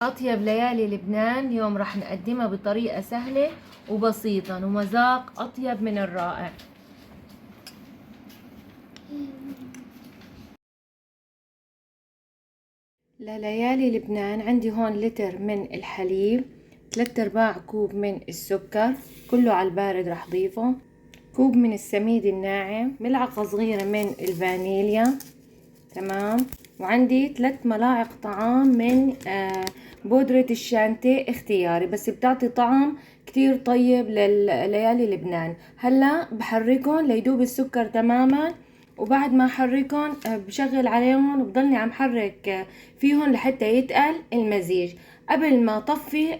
أطيب ليالي لبنان اليوم راح نقدمها بطريقة سهلة وبسيطة ومذاق أطيب من الرائع. لليالي لبنان عندي هون لتر من الحليب، 3/4 كوب من السكر كله على البارد راح ضيفه، كوب من السميد الناعم، ملعقة صغيرة من الفانيليا، تمام. وعندي 3 ملاعق طعام من بودرة الشانتيه اختياري، بس بتعطي طعم كتير طيب لليالي لبنان. هلا بحركهم ليدوب السكر تماما، وبعد ما احركهم بشغل عليهم وبضلني عم حرك فيهم لحتى يتقل المزيج. قبل ما طفي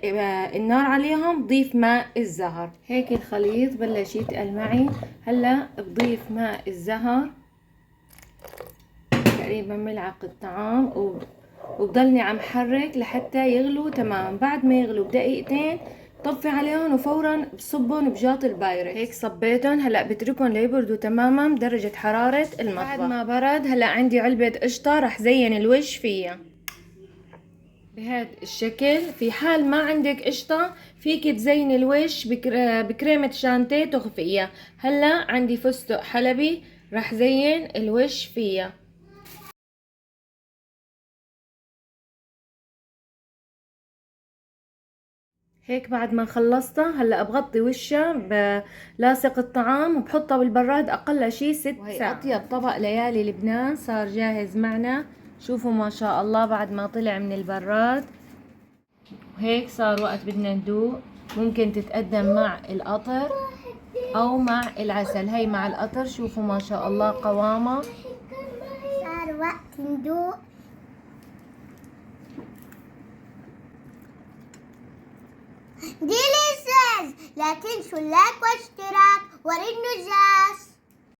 النار عليهم بضيف ماء الزهر. هيك الخليط بلش يتقل معي. هلا بضيف ماء الزهر تقريبا ملعقة طعام وبضلني عم حرك لحتى يغلوا تمام. بعد ما يغلوا بدقيقتين طفي عليهم وفورا بصبهم بجاط البايركس. هيك صبيتهم. هلا بتركهم ليبردوا تماما بدرجة حرارة المطبخ. بعد ما برد هلا عندي علبة قشطة رح زين الوش فيها بهذا الشكل. في حال ما عندك قشطة فيك تزين الوش بكريمة شانتيه تخفقيها. هلا عندي فستق حلبي رح زين الوش فيها. هيك بعد ما خلصتها هلا بغطي وشها بلاصق الطعام وبحطها بالبراد اقل شي 6 ساعات. اطيب طبق ليالي لبنان صار جاهز معنا. شوفوا ما شاء الله بعد ما طلع من البراد. وهيك صار وقت بدنا ندوق. ممكن تتقدم مع القطر او مع العسل. هي مع القطر. شوفوا ما شاء الله قوامها. صار وقت ندوق. ديليسيس. لا تنسوا اللايك والاشتراك ورنوا الجرس.